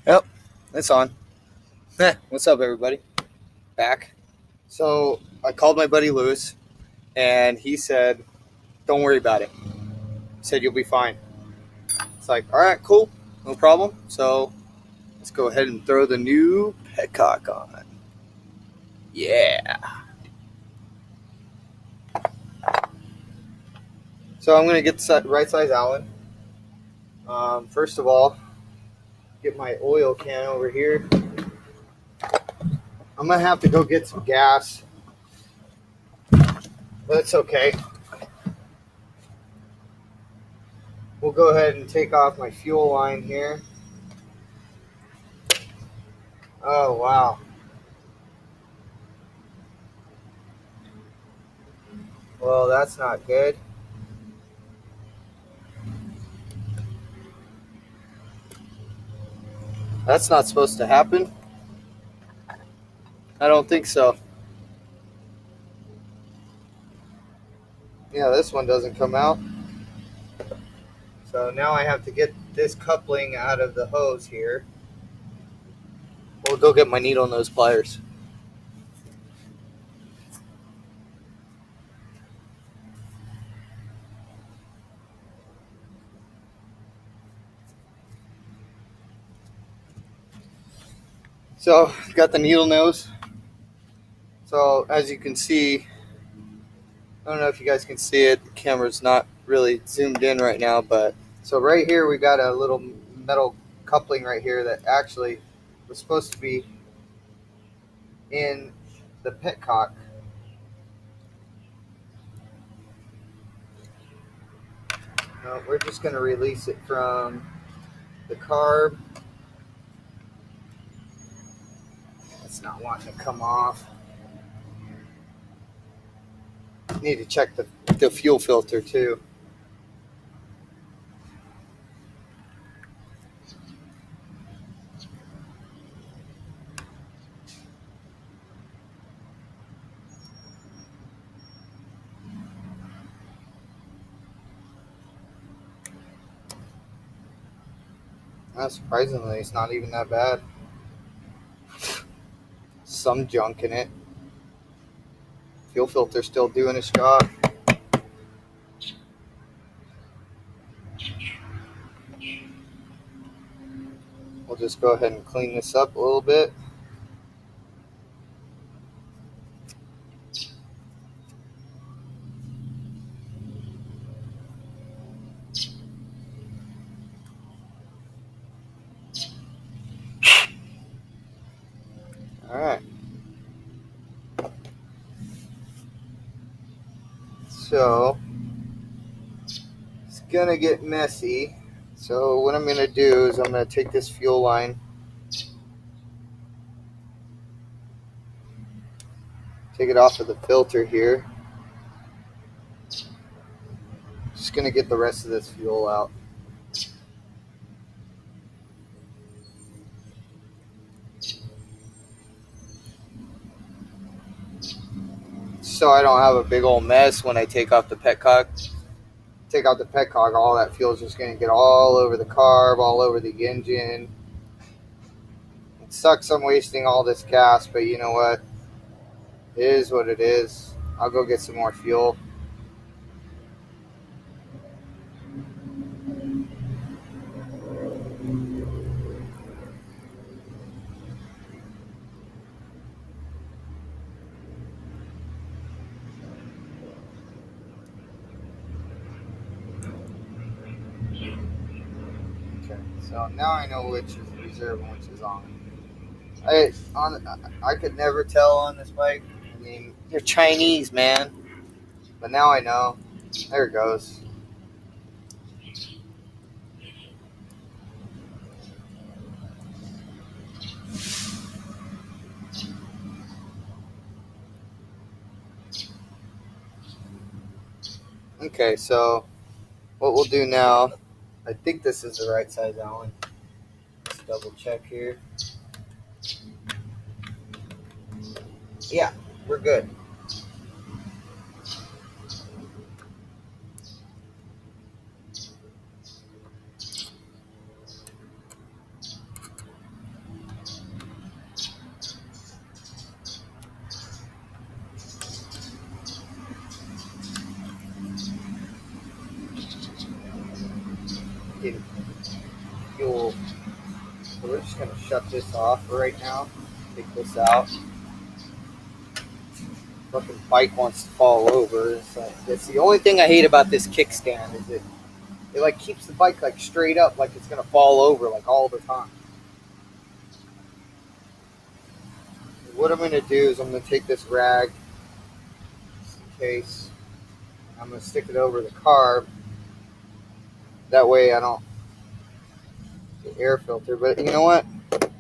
Yep, it's on. What's up, everybody? Back. So I called my buddy Lewis, and he said, "Don't worry about it." He said you'll be fine. It's like, all right, cool, no problem. So let's go ahead and throw the new petcock on. Yeah. So I'm gonna get the right size Allen. First of all, get my oil can over here. I'm gonna have to go get some gas, but it's okay. We'll go ahead and take off my fuel line here. Oh wow. Well, that's not good. That's not supposed to happen. I don't think so. Yeah, this one doesn't come out. So now I have to get this coupling out of the hose here. We'll go get my needle nose pliers. So, got the needle nose. So, as you can see, I don't know if you guys can see it. The camera's not really zoomed in right now, but so right here we got a little metal coupling right here that actually was supposed to be in the petcock. No, we're just going to release it from the carb. It's not wanting to come off. Need to check the fuel filter too. Surprisingly, it's not even that bad. Some junk in it. Fuel filter still doing its job. We'll just go ahead and clean this up a little bit. All right. So it's gonna get messy. So what I'm gonna do is I'm gonna take this fuel line, take it off of the filter here. Just gonna get the rest of this fuel out. So I don't have a big old mess when I take off the petcock. Take out the petcock, all that fuel is just gonna get all over the carb, all over the engine. It sucks I'm wasting all this gas, but you know what? It is what it is. I'll go get some more fuel. Okay, so now I know which is reserve and which is on. I could never tell on this bike. I mean, you're Chinese, man. But now I know. There it goes. Okay, so what we'll do now, I think this is the right size Allen. Let's double check here. Yeah, we're good. freaking fuel. So we're just gonna shut this off for right now. Take this out. Fucking bike wants to fall over. It's the only thing I hate about this kickstand is it like keeps the bike like straight up, like it's gonna fall over like all the time. What I'm gonna do is I'm gonna take this rag, just in case. I'm gonna stick it over the carb. That way I don't get air filter. But you know what? I'm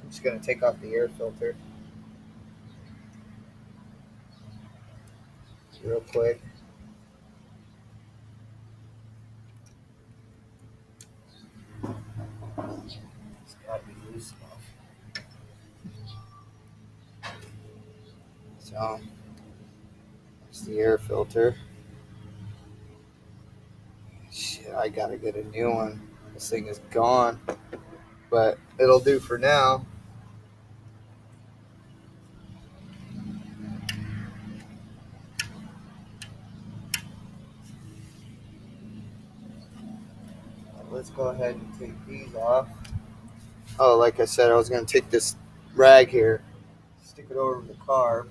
just gonna take off the air filter real quick. It's gotta be loose enough. So it's the air filter. Shit, I gotta get a new one. This thing is gone. But it'll do for now. Let's go ahead and take these off. Oh, like I said, I was going to take this rag here, stick it over the carb.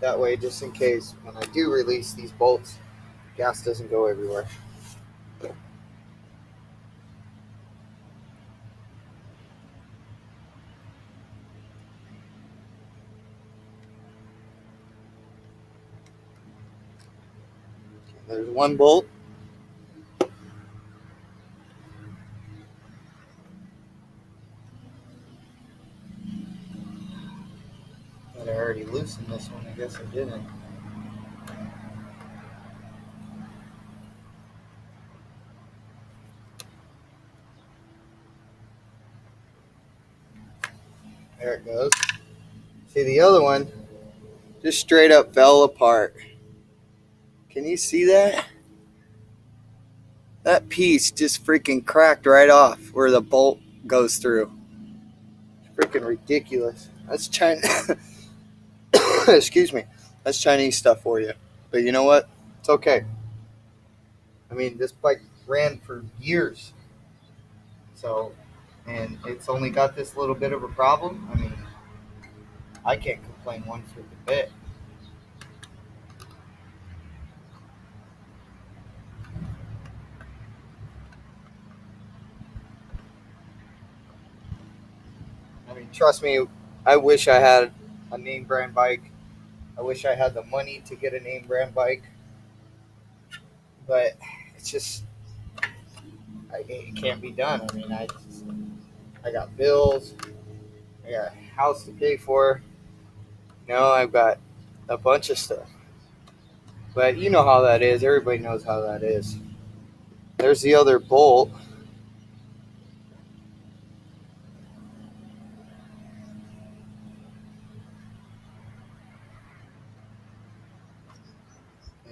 That way, just in case, when I do release these bolts, gas doesn't go everywhere. There's one bolt. I already loosened this one. I guess I didn't. There it goes. See, the other one just straight up fell apart. Can you see that? That piece just freaking cracked right off where the bolt goes through. It's freaking ridiculous. That's China. Excuse me. That's Chinese stuff for you. But you know what? It's okay. I mean, this bike ran for years. So, and it's only got this little bit of a problem. I mean, I can't complain one freaking bit. I mean, trust me, I wish I had a name brand bike. I wish I had the money to get a name brand bike. But it's just, it can't be done. I mean, I got bills. I got a house to pay for. You know, I've got a bunch of stuff. But you know how that is. Everybody knows how that is. There's the other bolt.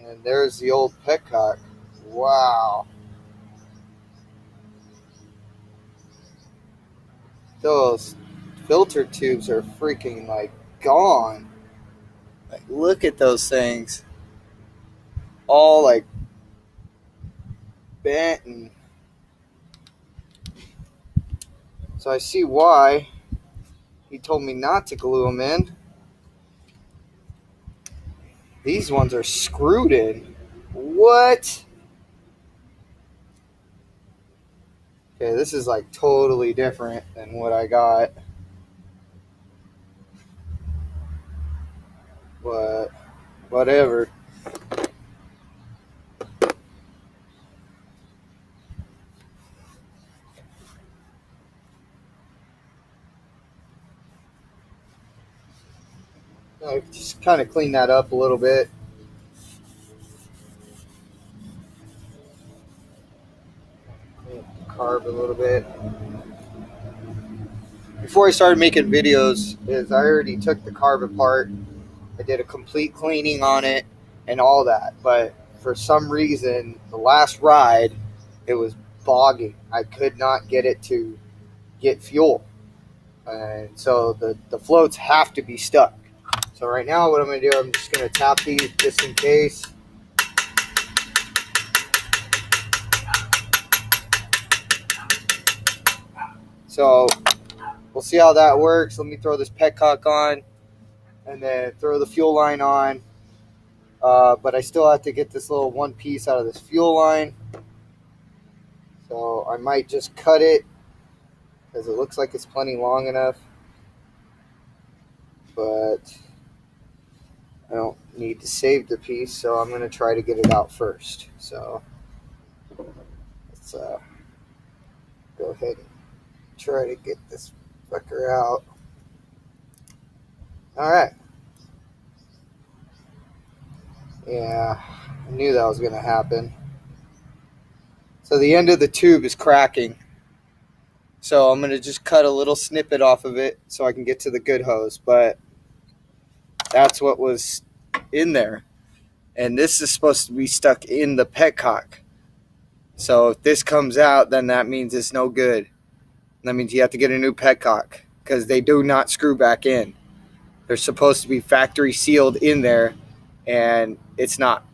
And there's the old petcock. Wow. Those filter tubes are freaking like gone. Like, look at those things. All like bent, and so I see why he told me not to glue them in. These ones are screwed in. What? Okay, this is like totally different than what I got. But whatever. I just kind of clean that up a little bit. Clean up the carb a little bit. Before I started making videos, I already took the carb apart. I did a complete cleaning on it and all that. But for some reason, the last ride, it was bogging. I could not get it to get fuel. And so the floats have to be stuck. So right now what I'm going to do, I'm just going to tap these just in case. So we'll see how that works. Let me throw this petcock on and then throw the fuel line on. But I still have to get this little one piece out of this fuel line. So I might just cut it because it looks like it's plenty long enough. But I don't need to save the piece, so I'm going to try to get it out first. So let's go ahead and try to get this fucker out. All right. Yeah, I knew that was going to happen. So the end of the tube is cracking. So I'm going to just cut a little snippet off of it so I can get to the good hose. But that's what was in there. And this is supposed to be stuck in the petcock. So if this comes out, then that means it's no good. That means you have to get a new petcock because they do not screw back in. They're supposed to be factory sealed in there, and it's not.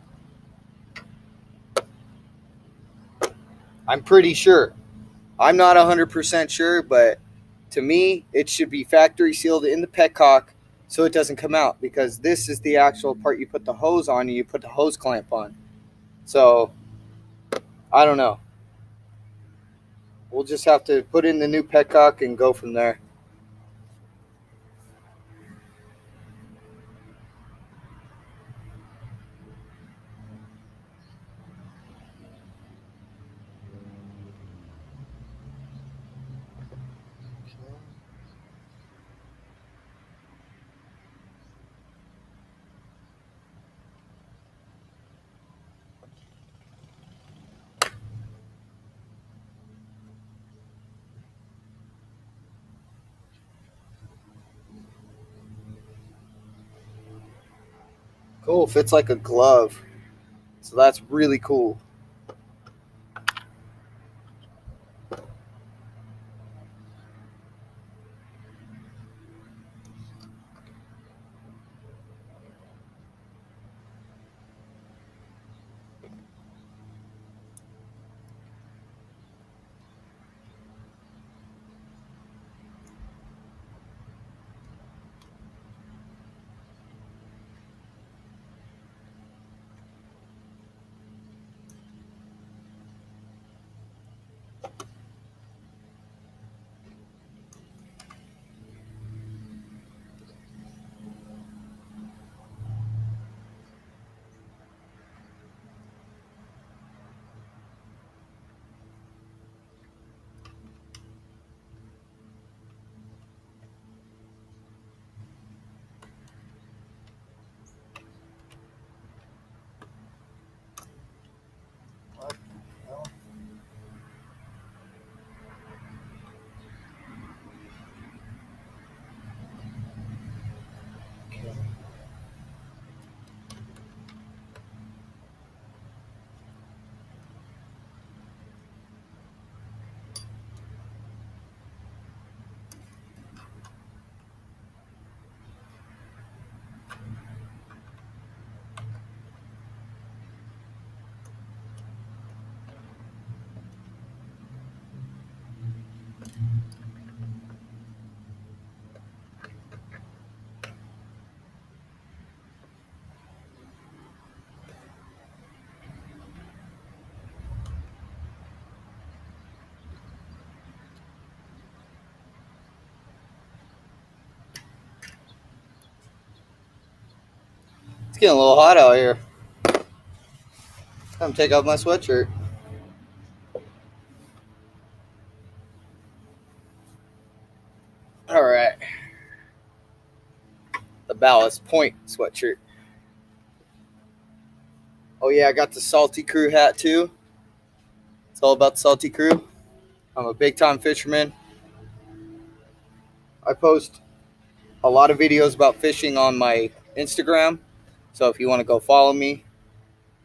I'm pretty sure. I'm not 100% sure, but to me, it should be factory sealed in the petcock so it doesn't come out, because this is the actual part you put the hose on and you put the hose clamp on. So, I don't know. We'll just have to put in the new petcock and go from there. Cool, fits like a glove. So that's really cool. What the hell? Okay. It's getting a little hot out here. I'm take off my sweatshirt. All right. The Ballast Point sweatshirt. Oh yeah, I got the Salty Crew hat too. It's all about the Salty Crew. I'm a big time fisherman. I post a lot of videos about fishing on my Instagram. So if you want to go follow me,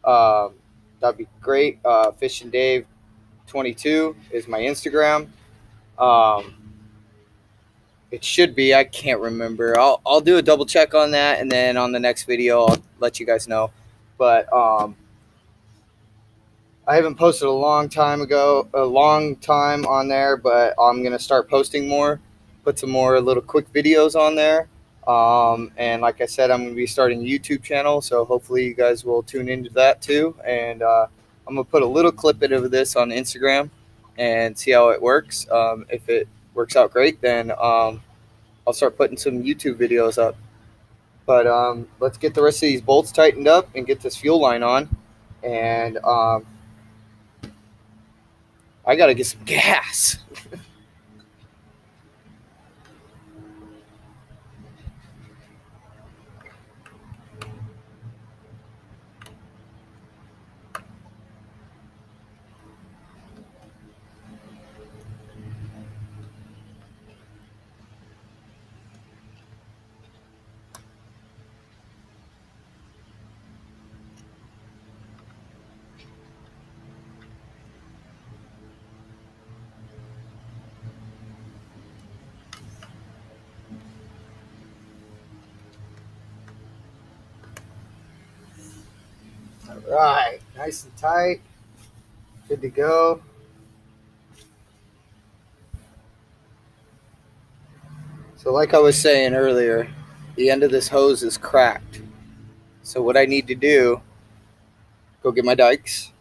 that'd be great. Fishing Dave 22 is my Instagram. It should be. I can't remember. I'll do a double check on that, and then on the next video I'll let you guys know. But I haven't posted a long time on there, but I'm gonna start posting more. Put some more little quick videos on there. And like I said, I'm gonna be starting a YouTube channel, so hopefully you guys will tune into that too. And I'm gonna put a little clip of this on Instagram and see how it works. If it works out great, then I'll start putting some YouTube videos up. But let's get the rest of these bolts tightened up and get this fuel line on. And I got to get some gas. All right, nice and tight. Good to go. So like I was saying earlier, the end of this hose is cracked. So what I need to do, go get my dikes,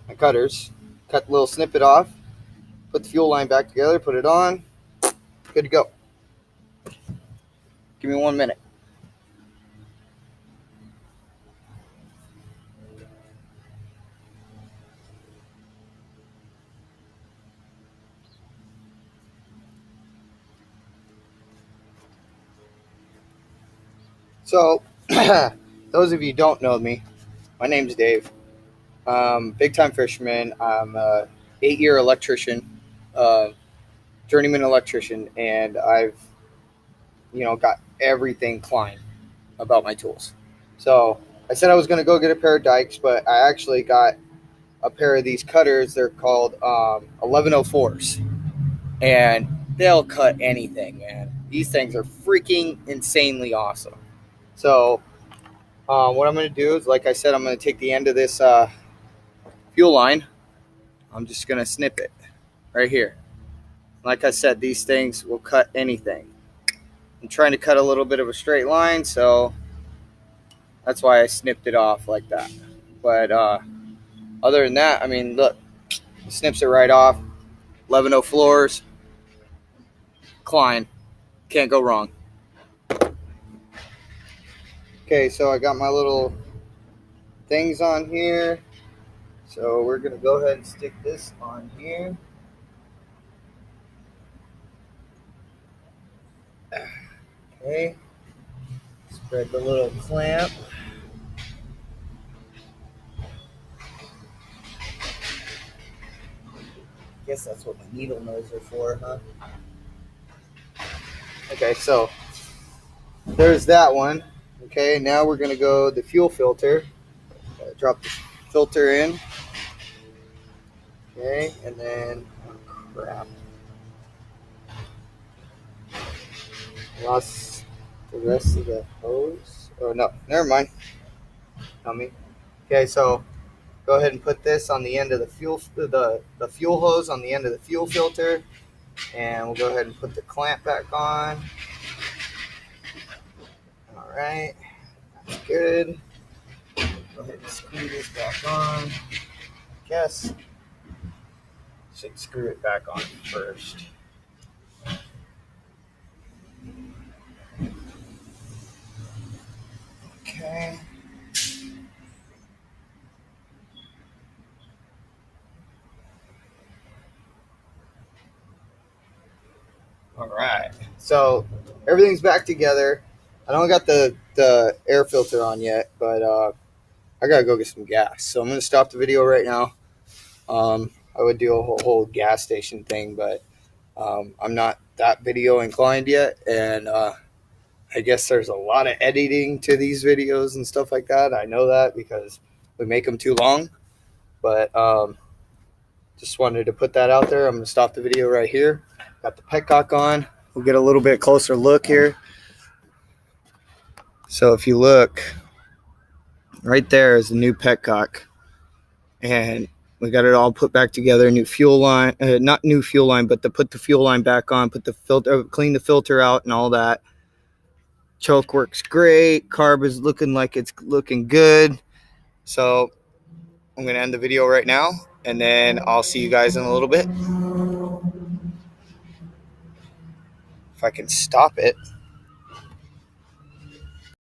my cutters, cut the little snippet off, put the fuel line back together, put it on, good to go. Give me 1 minute. So, those of you who don't know me, my name's Dave. Big time fisherman. I'm a 8-year electrician, journeyman electrician, and I've got everything Klein about my tools. So I said I was going to go get a pair of dikes, but I actually got a pair of these cutters. They're called 1104s, and they'll cut anything, man. These things are freaking insanely awesome. So what I'm going to do is, like I said, I'm going to take the end of this fuel line. I'm just going to snip it right here. Like I said, these things will cut anything. I'm trying to cut a little bit of a straight line, so that's why I snipped it off like that. But other than that, I mean, look, snips it right off. 1104s, Klein, can't go wrong. Okay, so I got my little things on here. So we're gonna go ahead and stick this on here. Okay, spread the little clamp. Guess that's what the needle nose are for, huh? Okay, so there's that one. Okay, now we're gonna go the fuel filter. Drop the filter in. Okay, and then, oh crap. Lost the rest of the hose. Oh no, never mind. Tell me. Okay, so go ahead and put this on the end of the fuel hose on the end of the fuel filter, and we'll go ahead and put the clamp back on. All right, that's good. Go ahead and screw this back on. Guess should screw it back on first. Okay. All right. So everything's back together. I don't got the air filter on yet, but I gotta go get some gas. So I'm gonna stop the video right now. I would do a whole gas station thing, but I'm not that video inclined yet, and I guess there's a lot of editing to these videos and stuff like that. I know that because we make them too long, but just wanted to put that out there. I'm going to stop the video right here. Got the petcock on. We'll get a little bit closer look here. So if you look, right there is the new petcock, and We got it all put back together. New fuel line, not new fuel line, but to put the fuel line back on, put the filter, clean the filter out, and all that. Choke works great. Carb is looking like it's looking good. So I'm going to end the video right now, and then I'll see you guys in a little bit. If I can stop it.